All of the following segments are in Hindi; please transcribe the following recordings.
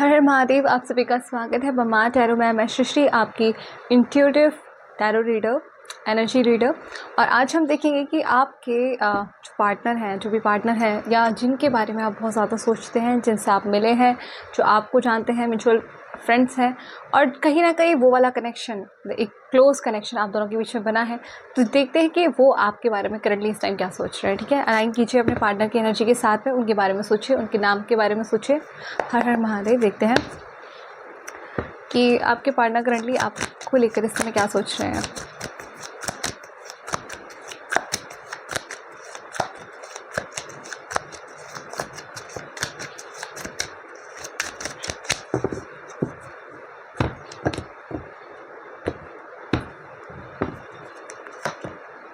हर हर महादेव। आप सभी का स्वागत है बमा टैरो में। मैं सृष्टि, आपकी intuitive tarot reader, energy reader. और आज हम देखेंगे कि आपके जो पार्टनर हैं, जो भी पार्टनर हैं या जिनके बारे में आप बहुत ज़्यादा सोचते हैं, जिनसे आप मिले हैं, जो आपको जानते हैं, म्यूचुअल फ्रेंड्स हैं, और कहीं ना कहीं वो वाला कनेक्शन, एक क्लोज कनेक्शन आप दोनों के बीच में बना है। तो देखते हैं कि वो आपके बारे में करंटली इस टाइम क्या सोच रहे हैं। ठीक है, अलाइन कीजिए अपने पार्टनर की एनर्जी के साथ में, उनके बारे में सोचिए, उनके नाम के बारे में सोचिए। हर हर महादेव। देखते हैं कि आपके पार्टनर करंटली आपको लेकर इस समय क्या सोच रहे हैं।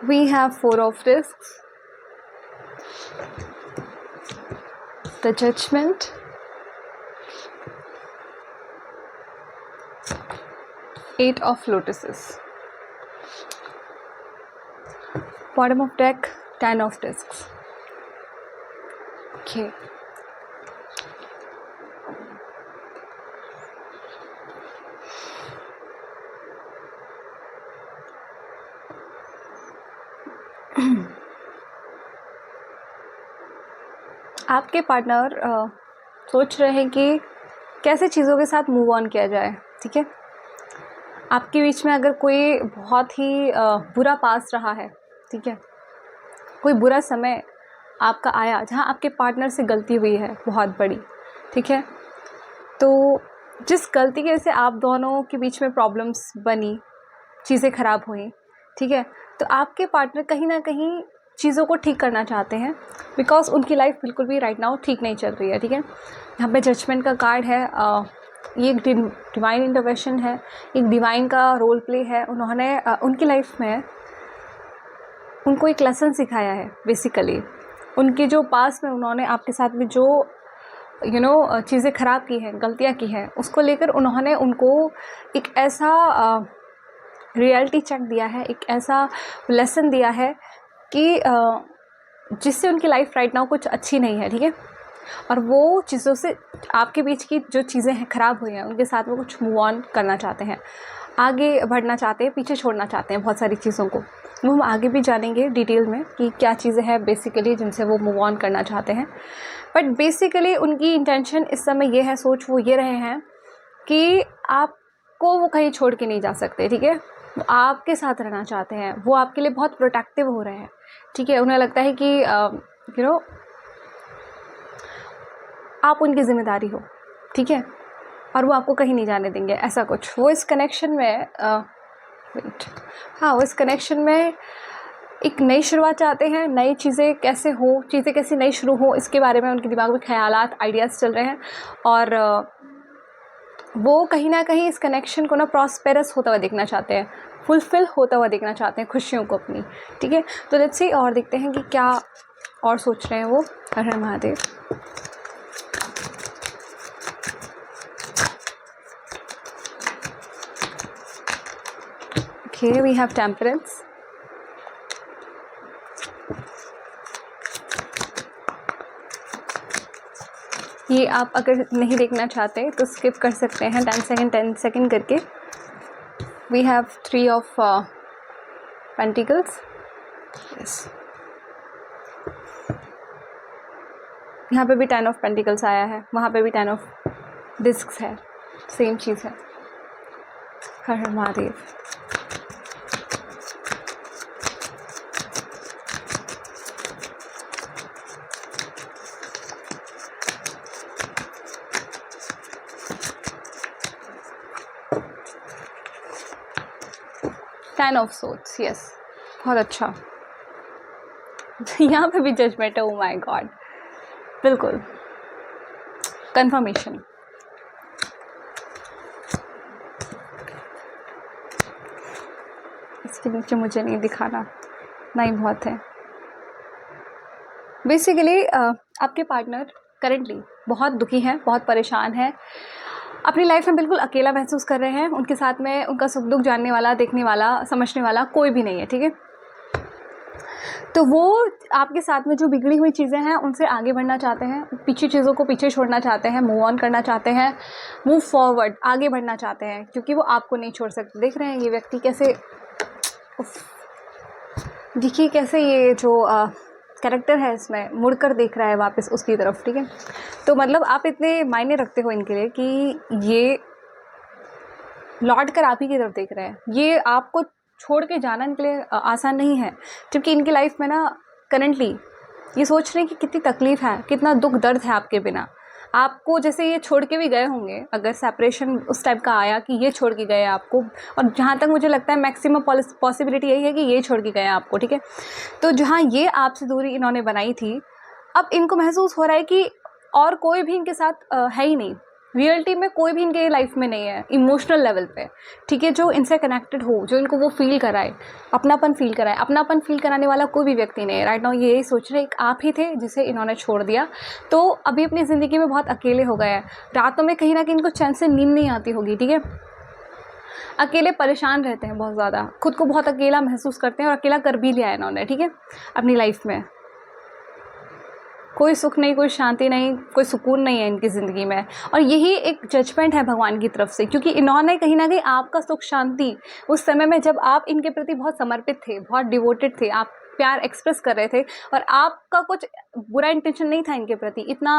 We have 4 of discs, the Judgment, Eight of Lotuses, bottom of deck, 10 of discs. Okay. आपके पार्टनर सोच रहे हैं कि कैसे चीज़ों के साथ मूव ऑन किया जाए। ठीक है, आपके बीच में अगर कोई बहुत ही बुरा पास रहा है, ठीक है, कोई बुरा समय आपका आया जहां आपके पार्टनर से गलती हुई है बहुत बड़ी, ठीक है, तो जिस गलती की वजह से आप दोनों के बीच में प्रॉब्लम्स बनी, चीज़ें ख़राब हुई, ठीक है, तो आपके पार्टनर कहीं ना कहीं चीज़ों को ठीक करना चाहते हैं, बिकॉज उनकी लाइफ बिल्कुल भी राइट नाउ ठीक नहीं चल रही है। ठीक है, यहाँ पे जजमेंट का कार्ड है। ये एक डिवाइन इंटरवेंशन है, एक डिवाइन का रोल प्ले है। उन्होंने उनकी लाइफ में उनको एक लेसन सिखाया है। बेसिकली उनके जो पास में उन्होंने आपके साथ में जो चीज़ें ख़राब की हैं, गलतियाँ की हैं, उसको लेकर उन्होंने उनको एक ऐसा रियलिटी चेक दिया है, एक ऐसा लेसन दिया है कि जिससे उनकी लाइफ राइट नाउ कुछ अच्छी नहीं है। ठीक है, और वो चीज़ों से आपके बीच की जो चीज़ें हैं ख़राब हुई हैं, उनके साथ में कुछ मूव ऑन करना चाहते हैं, आगे बढ़ना चाहते हैं, पीछे छोड़ना चाहते हैं बहुत सारी चीज़ों को। वो हम आगे भी जानेंगे डिटेल में कि क्या चीज़ें हैं बेसिकली जिनसे वो मूव ऑन करना चाहते हैं। बट बेसिकली उनकी इंटेंशन इस समय ये है, सोच वो ये रहे हैं कि आपको वो कहीं छोड़ के नहीं जा सकते। ठीक है, वो आपके साथ रहना चाहते हैं, वो आपके लिए बहुत प्रोटेक्टिव हो रहे हैं। ठीक है, उन्हें लगता है कि आप उनकी ज़िम्मेदारी हो। ठीक है, और वो आपको कहीं नहीं जाने देंगे, ऐसा कुछ। वो इस कनेक्शन में वो इस कनेक्शन में एक नई शुरुआत चाहते हैं। नई चीज़ें कैसे हो, चीज़ें कैसे नई शुरू हो, इसके बारे में उनके दिमाग में ख्यालात, आइडियाज़ चल रहे हैं। और वो कहीं ना कहीं इस कनेक्शन को ना प्रॉस्पेरस होता हुआ देखना चाहते हैं, फुलफिल होता हुआ देखना चाहते हैं खुशियों को अपनी। ठीक है, तो लेट्स सी और देखते हैं कि क्या और सोच रहे हैं वो। हर हर Mahadev. Okay, we have Temperance, ये आप अगर नहीं देखना चाहते तो स्किप कर सकते हैं 10 सेकेंड करके। We have 3 of Pentacles, yes. यहाँ पे भी 10 of Pentacles आया है, वहाँ पे भी 10 of Discs है, सेम चीज़ है। हर हर Mahadev. Ten of Swords, yes, बहुत अच्छा। यहाँ पे भी जजमेंट है। ओ माय गॉड, बिल्कुल कंफर्मेशन। इसके नीचे मुझे नहीं दिखाना, नहीं बहुत है। बेसिकली आपके पार्टनर करंटली बहुत दुखी हैं, बहुत परेशान हैं, अपनी लाइफ में बिल्कुल अकेला महसूस कर रहे हैं। उनके साथ में उनका सुख दुख जानने वाला, देखने वाला, समझने वाला कोई भी नहीं है। ठीक है, तो वो आपके साथ में जो बिगड़ी हुई चीज़ें हैं उनसे आगे बढ़ना चाहते हैं, पीछे चीज़ों को पीछे छोड़ना चाहते हैं, मूव ऑन करना चाहते हैं, मूव फॉरवर्ड आगे बढ़ना चाहते हैं, क्योंकि वो आपको नहीं छोड़ सकते। देख रहे हैं ये व्यक्ति कैसे, देखिए कैसे ये जो कैरेक्टर है इसमें मुड़कर देख रहा है वापस उसकी तरफ, ठीक है। तो मतलब आप इतने मायने रखते हो इनके लिए कि ये लौट कर आप ही की तरफ देख रहे हैं। ये आपको छोड़ के जाना इनके लिए आसान नहीं है, जबकि इनकी लाइफ में ना करंटली ये सोच रहे हैं कि कितनी तकलीफ़ है, कितना दुख दर्द है आपके बिना। आपको जैसे ये छोड़ के भी गए होंगे, अगर सेपरेशन उस टाइप का आया कि ये छोड़ के गए आपको, और जहाँ तक मुझे लगता है मैक्सिमम पॉसिबिलिटी यही है कि ये छोड़ के गए आपको, ठीक है। तो जहाँ ये आपसे दूरी इन्होंने बनाई थी, अब इनको महसूस हो रहा है कि और कोई भी इनके साथ है ही नहीं, रियलिटी में कोई भी इनके लाइफ में नहीं है इमोशनल लेवल पे, ठीक है, जो इनसे कनेक्टेड हो, जो इनको वो फील कराए, अपनापन फील कराए। अपनापन फील कराने वाला कोई भी व्यक्ति नहीं है राइट नाउ। ये सोच रहे एक आप ही थे जिसे इन्होंने छोड़ दिया, तो अभी अपनी ज़िंदगी में बहुत अकेले हो गए हैं। रातों में कहीं ना कहीं इनको चैन से नींद नहीं आती होगी, ठीक है। अकेले परेशान रहते हैं बहुत ज़्यादा, खुद को बहुत अकेला महसूस करते हैं, और अकेला कर भी लिया है इन्होंने, ठीक है, अपनी लाइफ में। कोई सुख नहीं, कोई शांति नहीं, कोई सुकून नहीं है इनकी ज़िंदगी में, और यही एक जजमेंट है भगवान की तरफ से, क्योंकि इन्होंने कहीं ना कहीं आपका सुख शांति उस समय में जब आप इनके प्रति बहुत समर्पित थे, बहुत डिवोटेड थे, आप प्यार एक्सप्रेस कर रहे थे, और आपका कुछ बुरा इंटेंशन नहीं था इनके प्रति, इतना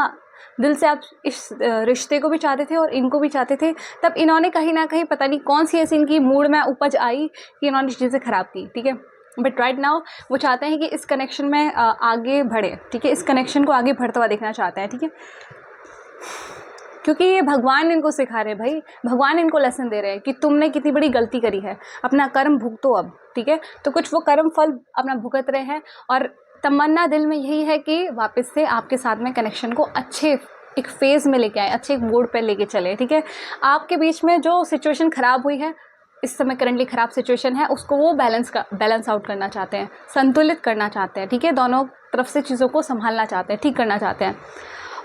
दिल से आप इस रिश्ते को भी चाहते थे और इनको भी चाहते थे, तब इन्होंने कहीं ना कहीं पता नहीं कौन सी ऐसी इनकी मूड में उपज आई कि इन्होंने चीज़ें ख़राब की, ठीक है। बट राइट नाउ वो चाहते हैं कि इस कनेक्शन में आगे बढ़े, ठीक है, इस कनेक्शन को आगे बढ़ता हुआ देखना चाहते हैं, ठीक है, क्योंकि ये भगवान इनको सिखा रहे हैं भाई, भगवान इनको लेसन दे रहे हैं कि तुमने कितनी बड़ी गलती करी है, अपना कर्म भुगतो अब, ठीक है। तो कुछ वो कर्म फल अपना भुगत रहे हैं, और तमन्ना दिल में यही है कि वापस से आपके साथ में कनेक्शन को अच्छे एक फेज़ में लेके आए, अच्छे एक मोड पर लेके चले, ठीक है। आपके बीच में जो सिचुएशन ख़राब हुई है, इस समय करंटली ख़राब सिचुएशन है, उसको वो बैलेंस आउट करना चाहते हैं, संतुलित करना चाहते हैं, ठीक है। दोनों तरफ से चीज़ों को संभालना चाहते हैं, ठीक करना चाहते हैं,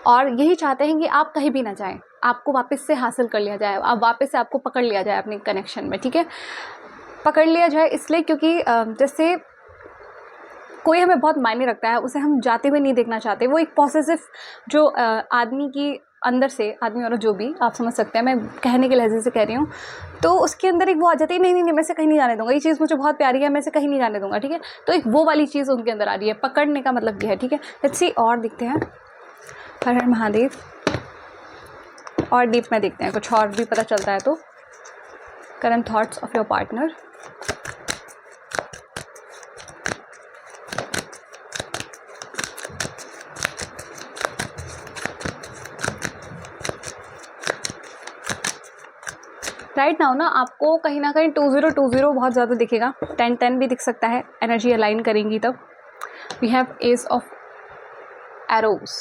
और यही चाहते हैं कि आप कहीं भी ना जाएं, आपको वापस से हासिल कर लिया जाए, आप वापस से आपको पकड़ लिया जाए अपने कनेक्शन में, ठीक है। पकड़ लिया जाए इसलिए क्योंकि जैसे कोई हमें बहुत मायने रखता है, उसे हम जाते हुए नहीं देखना चाहते। वो एक पॉसेसिव जो आदमी की अंदर से, आदमी और जो भी आप समझ सकते हैं, मैं कहने के लहजे से कह रही हूँ, तो उसके अंदर एक वो आ जाती है, नहीं नहीं नहीं मैं इसे कहीं नहीं जाने दूंगा, ये चीज़ मुझे बहुत प्यारी है, मैं इसे कहीं नहीं जाने दूंगा, ठीक है। तो एक वो वाली चीज़ उनके अंदर आ रही है, पकड़ने का मतलब ये है, ठीक है। लेट्स सी और दिखते हैं, हर हर महादेव, और डीप में देखते हैं, कुछ और भी पता चलता है तो। Current thoughts of your partner, right now ना आपको कहीं ना कहीं 2020 बहुत ज़्यादा दिखेगा, 1010 भी दिख सकता है, एनर्जी अलाइन करेंगी तब। We have ace of arrows,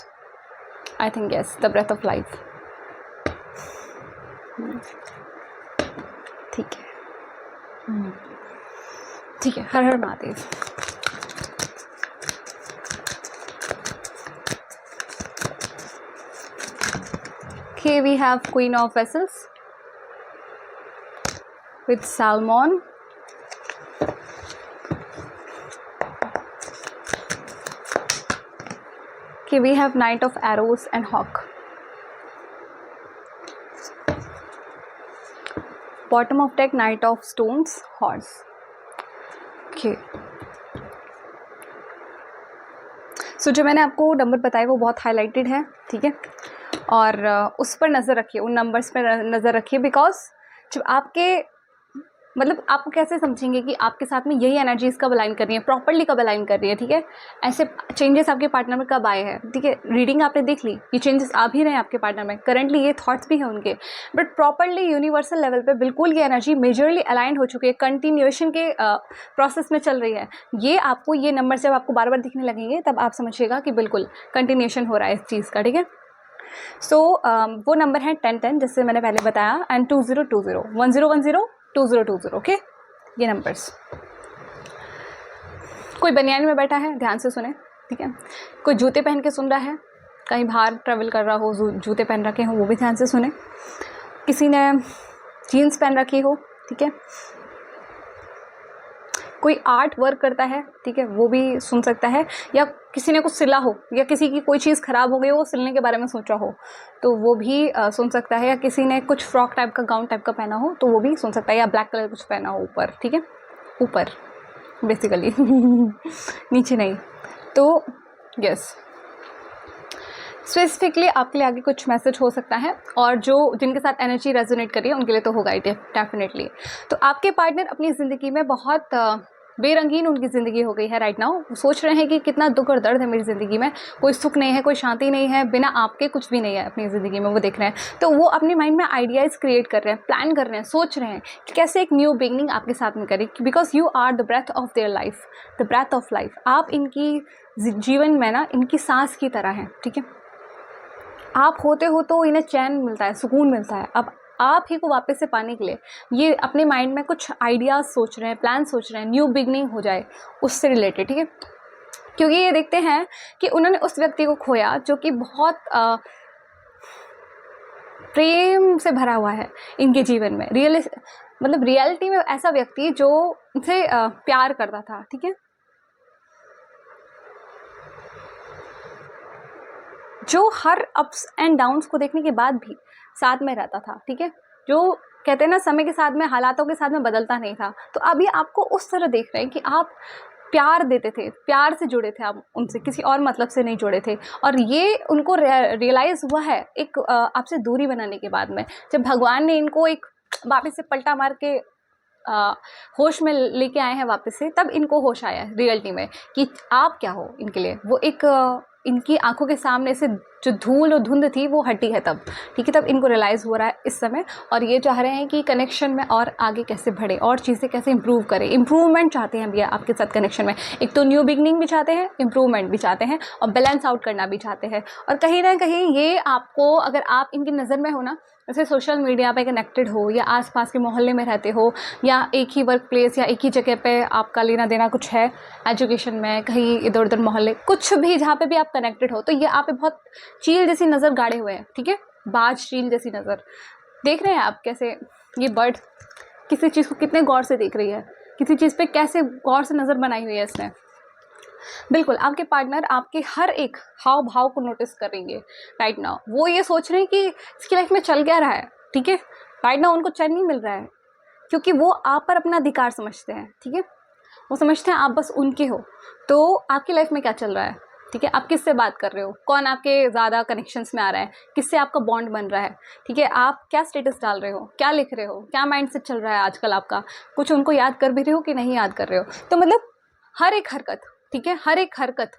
I think yes, the breath of life, ठीक है, ठीक है, हर हर Mahadev. Okay, we have Queen of Vessels with Salmon, okay, we have Knight of Arrows and Hawk, bottom of deck Knight of Stones, Horse, okay। सो जो मैंने आपको नंबर बताए वो बहुत हाईलाइटेड है, ठीक है, और उस पर नज़र रखिए, उन नंबर्स पर नज़र रखिए, बिकॉज जब आपके मतलब आपको कैसे समझेंगे कि आपके साथ में यही एनर्जीज कब अलाइन कर रही है, प्रॉपर्ली कब अलाइन कर रही है, ठीक है। ऐसे चेंजेस आपके पार्टनर में कब आए हैं, ठीक है। रीडिंग आपने देख ली, ये चेंजेस आ भी रहे हैं आपके पार्टनर में, करंटली ये थॉट्स भी हैं उनके, बट प्रॉपर्ली यूनिवर्सल लेवल पे बिल्कुल ये एनर्जी मेजरली अलाइन हो चुकी है, कंटिन्यूएशन के प्रोसेस में चल रही है। ये आपको ये नंबर जब आपको बार बार दिखने लगेंगे तब आप समझिएगा कि बिल्कुल कंटिन्यूएशन हो रहा है इस चीज़ का, ठीक है। सो वो नंबर है 1010 जैसे मैंने पहले बताया, एंड 2020, 1010 2020, ओके। ये नंबर्स, कोई बनियान में बैठा है, ध्यान से सुने, ठीक है। कोई जूते पहन के सुन रहा है, कहीं बाहर ट्रैवल कर रहा हो, जूते पहन रखे हो, वो भी ध्यान से सुने। किसी ने जीन्स पहन रखी हो, ठीक है। कोई आर्ट वर्क करता है, ठीक है, वो भी सुन सकता है, या किसी ने कुछ सिला हो, या किसी की कोई चीज़ ख़राब हो गई वो सिलने के बारे में सोचा हो तो वो भी सुन सकता है, या किसी ने कुछ फ्रॉक टाइप का गाउन टाइप का पहना हो तो वो भी सुन सकता है, या ब्लैक कलर कुछ पहना हो ऊपर, ठीक है, ऊपर बेसिकली नीचे नहीं। तो यस, स्पेसिफिकली आपके लिए आगे कुछ मैसेज हो सकता है, और जो जिनके साथ एनर्जी रेजोनेट करिए उनके लिए तो होगा ही डेफिनेटली। तो आपके पार्टनर अपनी ज़िंदगी में बहुत बेरंगीन उनकी ज़िंदगी हो गई है राइट नाउ। सोच रहे हैं कि कितना दुख और दर्द है मेरी ज़िंदगी में, कोई सुख नहीं है, कोई शांति नहीं है, बिना आपके कुछ भी नहीं है अपनी ज़िंदगी में, वो देख रहे हैं। तो वो अपने माइंड में आइडियाज़ क्रिएट कर रहे हैं, प्लान कर रहे हैं, सोच रहे हैं कि कैसे एक न्यू बिगनिंग आपके साथ में करें, because you are the breath of their life, the breath of life. आप इनकी जीवन में ना इनकी सांस की तरह हैं, ठीक है। आप होते हो तो इन्हें चैन मिलता है, सुकून मिलता है। अब आप ही को वापस से पाने के लिए ये अपने माइंड में कुछ आइडियाज़ सोच रहे हैं, प्लान सोच रहे हैं, न्यू बिगनिंग हो जाए उससे रिलेटेड, ठीक है। क्योंकि ये देखते हैं कि उन्होंने उस व्यक्ति को खोया जो कि बहुत प्रेम से भरा हुआ है इनके जीवन में, मतलब रियलिटी में ऐसा व्यक्ति जो उनसे प्यार करता था, ठीक है, जो हर अप्स एंड डाउन्स को देखने के बाद भी साथ में रहता था, ठीक है, जो कहते हैं ना समय के साथ में, हालातों के साथ में बदलता नहीं था। तो अभी आपको उस तरह देख रहे हैं कि आप प्यार देते थे, प्यार से जुड़े थे, आप उनसे किसी और मतलब से नहीं जुड़े थे। और ये उनको रियलाइज़ हुआ है एक आपसे दूरी बनाने के बाद में, जब भगवान ने इनको एक वापस से पलटा मार के होश में लेके आए हैं वापस से, तब इनको होश आया है रियलिटी में कि आप क्या हो इनके लिए। वो एक इनकी आंखों के सामने से जो धूल और धुंध थी वो हटी है तब, ठीक है, तब इनको रियलाइज़ हो रहा है इस समय। और ये चाह रहे हैं कि कनेक्शन में और आगे कैसे बढ़े और चीज़ें कैसे इंप्रूव करें, इंप्रूवमेंट चाहते हैं भैया आपके साथ कनेक्शन में। एक तो न्यू बिगनिंग भी चाहते हैं, इंप्रूवमेंट भी चाहते हैं, और बैलेंस आउट करना भी चाहते हैं। और कहीं ना कहीं ये आपको, अगर आप इनकी नज़र में हो ना, जैसे सोशल मीडिया पे कनेक्टेड हो, या आसपास के मोहल्ले में रहते हो, या एक ही वर्क प्लेस या एक ही जगह पे आपका लेना देना कुछ है, एजुकेशन में कहीं इधर उधर मोहल्ले, कुछ भी जहाँ पे भी आप कनेक्टेड हो, तो ये आप पे बहुत चील जैसी नज़र गाड़े हुए हैं, ठीक है, बाज चील जैसी नज़र देख रहे हैं आप। कैसे ये बर्ड किसी चीज़ को कितने गौर से देख रही है, किसी चीज़ पे कैसे गौर से नज़र बनाई हुई है इसने। बिल्कुल आपके पार्टनर आपके हर एक हाव भाव को नोटिस करेंगे राइट नाउ। वो ये सोच रहे हैं कि इसकी लाइफ में चल क्या रहा है, ठीक है, राइट नाउ उनको चैन नहीं मिल रहा है, क्योंकि वो आप पर अपना अधिकार समझते हैं, ठीक है, वो समझते हैं आप बस उनके हो। तो आपकी लाइफ में क्या चल रहा है, ठीक है, आप किससे बात कर रहे हो, कौन आपके ज़्यादा कनेक्शंस में आ रहा है, किससे आपका बॉन्ड बन रहा है, ठीक है, आप क्या स्टेटस डाल रहे हो, क्या लिख रहे हो, क्या माइंड से चल रहा है आजकल आपका, कुछ उनको याद कर भी रहे हो कि नहीं याद कर रहे हो। तो मतलब हर एक हरकत, ठीक है, हर एक हरकत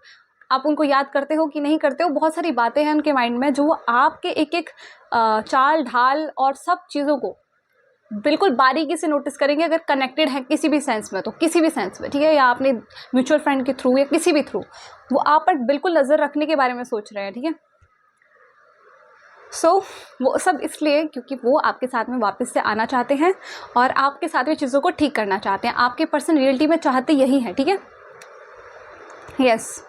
आप उनको याद करते हो कि नहीं करते हो। बहुत सारी बातें हैं उनके माइंड में जो वो आपके एक एक चाल ढाल और सब चीज़ों को बिल्कुल बारीकी से नोटिस करेंगे, अगर कनेक्टेड है किसी भी सेंस में, तो किसी भी सेंस में, ठीक है, या आपने म्यूचुअल फ्रेंड के थ्रू या किसी भी थ्रू, वो आप पर बिल्कुल नज़र रखने के बारे में सोच रहे हैं, ठीक है। सो वो सब इसलिए क्योंकि वो आपके साथ में वापस से आना चाहते हैं और आपके साथ में चीज़ों को ठीक करना चाहते हैं। आपके पर्सन रियलिटी में चाहते यही है, ठीक है, यस।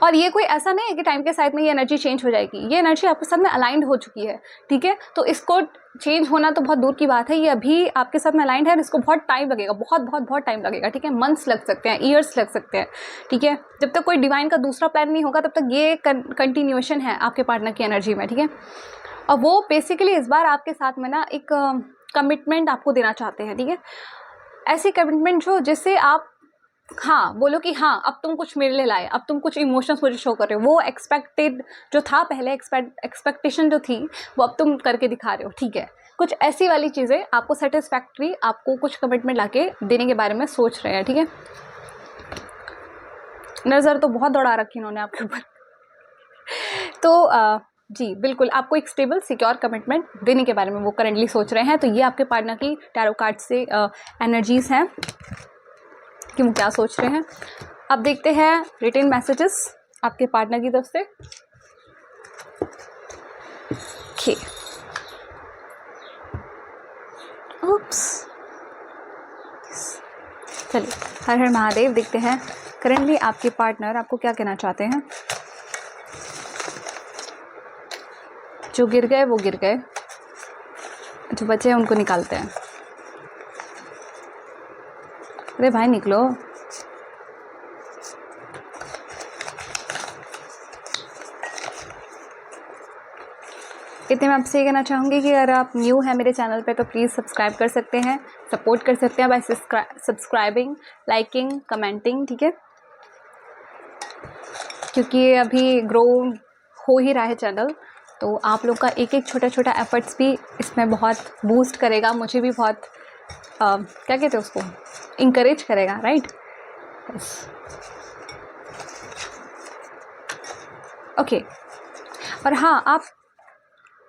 और ये कोई ऐसा नहीं है कि टाइम के साथ में ये एनर्जी चेंज हो जाएगी, ये एनर्जी आपके साथ में अलाइंड हो चुकी है, ठीक है। तो इसको चेंज होना तो बहुत दूर की बात है, ये अभी आपके साथ में अलाइंड है और इसको बहुत टाइम लगेगा, बहुत बहुत बहुत टाइम लगेगा, ठीक है, मंथ्स लग सकते हैं, ईयर्स लग सकते हैं, ठीक है। जब तक कोई डिवाइन का दूसरा प्लान नहीं होगा तब तक ये कंटिन्यूएशन है आपके पार्टनर की एनर्जी में, ठीक है। और वो बेसिकली इस बार आपके साथ में ना एक कमिटमेंट आपको देना चाहते हैं, ठीक है, ऐसी कमिटमेंट जो जिससे आप हाँ बोलो कि हाँ अब तुम कुछ मेरे लिए लाए, अब तुम कुछ इमोशंस मुझे शो कर रहे हो। वो एक्सपेक्टेड जो था पहले, एक्सपेक्टेशन जो थी वो अब तुम करके दिखा रहे हो, ठीक है। कुछ ऐसी वाली चीज़ें आपको सेटिस्फैक्ट्री, आपको कुछ कमिटमेंट लाके देने के बारे में सोच रहे हैं, ठीक है। नज़र तो बहुत दौड़ा रखी इन्होंने आपके ऊपर तो जी बिल्कुल आपको एक स्टेबल सिक्योर कमिटमेंट देने के बारे में वो करेंटली सोच रहे हैं। तो ये आपके पार्टनर की टैरो कार्ड से एनर्जीज़ हैं कि वो क्या सोच रहे हैं। अब देखते हैं रिटन मैसेजेस आपके पार्टनर की तरफ से। ओके, ओप्स, चलिए हर हर महादेव। देखते हैं करेंटली आपके पार्टनर आपको क्या कहना चाहते हैं। जो गिर गए वो गिर गए, जो बचे हैं उनको निकालते हैं। अरे भाई निकलो। इतने मैं आपसे ये कहना चाहूँगी कि अगर आप न्यू हैं मेरे चैनल पे तो प्लीज़ सब्सक्राइब कर सकते हैं, सपोर्ट कर सकते हैं बाय सब्सक्राइबिंग, लाइकिंग, कमेंटिंग, ठीक है, क्योंकि ये अभी ग्रो हो ही रहा है चैनल, तो आप लोग का एक एक छोटा छोटा एफर्ट्स भी इसमें बहुत बूस्ट करेगा, मुझे भी बहुत क्या कहते हैं उसको, इंकरेज करेगा, राइट। ओके। और हाँ,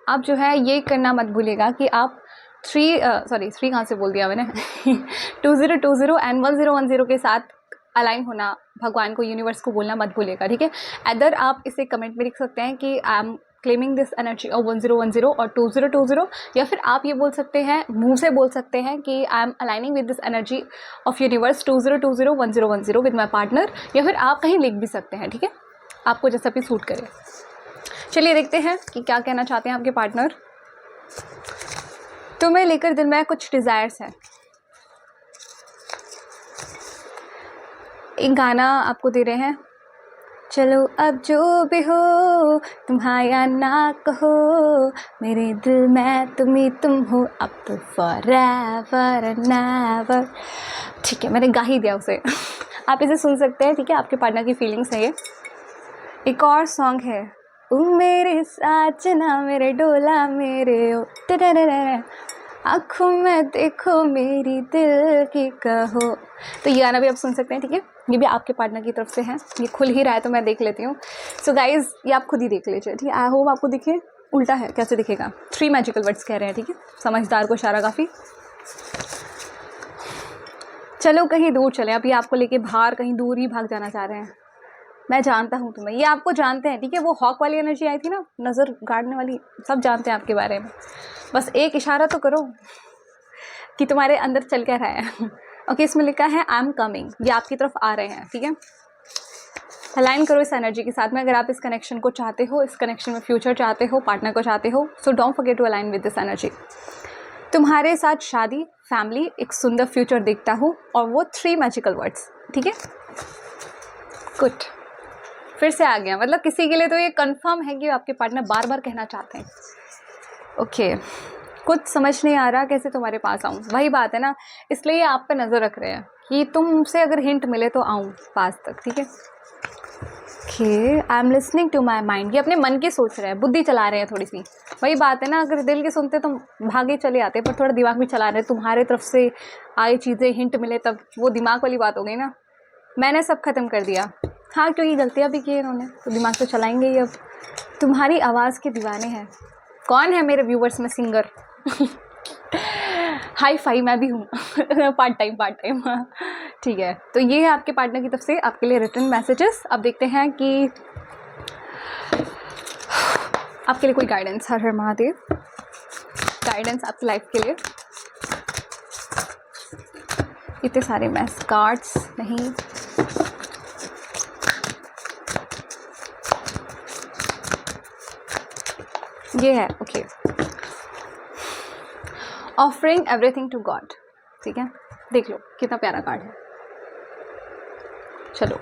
आप जो है ये करना मत भूलिएगा कि आप थ्री कहाँ से बोल दिया मैंने 2020 एंड 1010 के साथ अलाइन होना, भगवान को, यूनिवर्स को बोलना मत भूलिएगा, ठीक है। अदर आप इसे कमेंट में लिख सकते हैं कि I am claiming this energy of 1010 और 2020, या फिर आप ये बोल सकते हैं, मुंह से बोल सकते हैं कि I am aligning with this energy of universe 2020 1010 with my partner, या फिर आप कहीं लिख भी सकते हैं, ठीक है, आपको जैसा भी सूट करे। चलिए देखते हैं कि क्या कहना चाहते हैं आपके पार्टनर। तुम्हें लेकर दिल में कुछ डिज़ायर्स हैं। एक गाना आपको दे रहे हैं, चलो अब जो भी हो तुम्हारा ना कहो, मेरे दिल में तुम ही तुम हो, अब तो फॉरएवर एंड नेवर। ठीक है, मैंने गा ही दिया उसे आप इसे सुन सकते हैं, ठीक है, आपके पार्टनर की फीलिंग्स है ये। एक और सॉन्ग है, ओ मेरे साजना मेरे डोला मेरे ओ, आँखों में देखो मेरी दिल की कहो। तो ये गाना भी आप सुन सकते हैं, ठीक है, ये भी आपके पार्टनर की तरफ से है, ये खुल ही रहा है तो मैं देख लेती हूँ। सो गाइज ये आप खुद ही देख लीजिए, ठीक है। आई होप आपको दिखे, उल्टा है कैसे दिखेगा, 3 मैजिकल वर्ड्स कह रहे हैं, ठीक है, समझदार को इशारा काफ़ी। चलो कहीं दूर चले, अभी आपको लेके बाहर कहीं दूर ही भाग जाना चाह रहे हैं। मैं जानता हूँ तुम्हें, ये आपको जानते हैं, ठीक है, वो हॉक वाली एनर्जी आई थी ना, नज़र गाड़ने वाली, सब जानते हैं आपके बारे में, बस एक इशारा तो करो कि तुम्हारे अंदर चल क्या रहा है। ओके, इसमें लिखा है आई एम कमिंग, ये आपकी तरफ आ रहे हैं, ठीक है। अलाइन करो इस एनर्जी के साथ में, अगर आप इस कनेक्शन को चाहते हो, इस कनेक्शन में फ्यूचर चाहते हो, पार्टनर को चाहते हो, so don't forget to align with this energy. तुम्हारे साथ शादी, फैमिली, एक सुंदर फ्यूचर देखता हूँ, और वो 3 मैजिकल वर्ड्स, ठीक है। गुड, फिर से आ गया, मतलब किसी के लिए तो ये कंफर्म है कि आपके पार्टनर बार बार कहना चाहते हैं। ओके, कुछ समझ नहीं आ रहा कैसे तुम्हारे पास आऊँ, वही बात है ना, इसलिए आप पे नज़र रख रहे हैं कि तुमसे अगर हिंट मिले तो आऊँ पास तक, ठीक है। Okay, I am listening to my mind, ये अपने मन की सोच रहे हैं, बुद्धि चला रहे हैं थोड़ी सी, वही बात है ना, अगर दिल की सुनते तो भागे चले आते, पर थोड़ा दिमाग भी चला रहे हैं, तुम्हारे तरफ से आई चीज़ें हिंट मिले तब वो दिमाग वाली बात हो गई ना, मैंने सब खत्म कर दिया। हाँ, क्योंकि गलतियाँ भी की है इन्होंने, तो दिमाग तो चलाएंगे ही। अब तुम्हारी आवाज़ के दीवाने हैं। कौन है मेरे व्यूवर्स में सिंगर? हाई फाई मैं भी हूँ पार्ट टाइम ठीक है। तो ये है आपके पार्टनर की तरफ से आपके लिए रिटर्न मैसेजेस। अब देखते हैं कि आपके लिए कोई गाइडेंस, हर हर महादेव, गाइडेंस आपकी लाइफ के लिए। इतने सारे मैस कार्ड्स नहीं, ये है। Okay, offering everything to God, ठीक है, देख लो कितना प्यारा कार्ड है। चलो,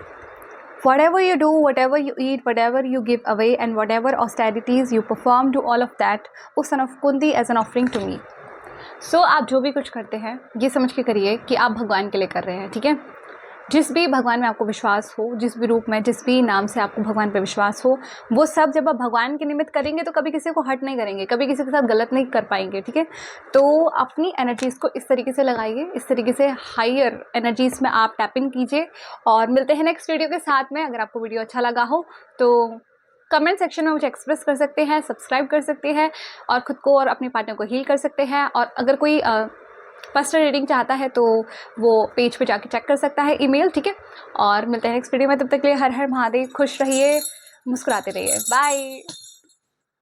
whatever you do, whatever you eat, whatever you give away, and whatever austerities you perform, do all of that, O son of Kunti, as an offering to me. So आप जो भी कुछ करते हैं ये समझ के करिए कि आप भगवान के लिए कर रहे हैं, ठीक है। जिस भी भगवान में आपको विश्वास हो, जिस भी रूप में, जिस भी नाम से आपको भगवान पे विश्वास हो, वो सब जब आप भगवान के निमित्त करेंगे तो कभी किसी को हर्ट नहीं करेंगे, कभी किसी के साथ गलत नहीं कर पाएंगे, ठीक है। तो अपनी एनर्जीज़ को इस तरीके से लगाइए, इस तरीके से हायर एनर्जीज़ में आप टैप इन कीजिए। और मिलते हैं नेक्स्ट वीडियो के साथ में। अगर आपको वीडियो अच्छा लगा हो तो कमेंट सेक्शन में मुझे एक्सप्रेस कर सकते हैं, सब्सक्राइब कर सकते हैं, और ख़ुद को और अपने पार्टनर को हील कर सकते हैं। और अगर कोई पर्सनल रीडिंग चाहता है तो वो पेज पे जाके चेक कर सकता है, ईमेल, ठीक है। और मिलते हैं नेक्स्ट वीडियो में, तब तक के लिए हर हर महादेव, खुश रहिए, मुस्कुराते रहिए, बाय।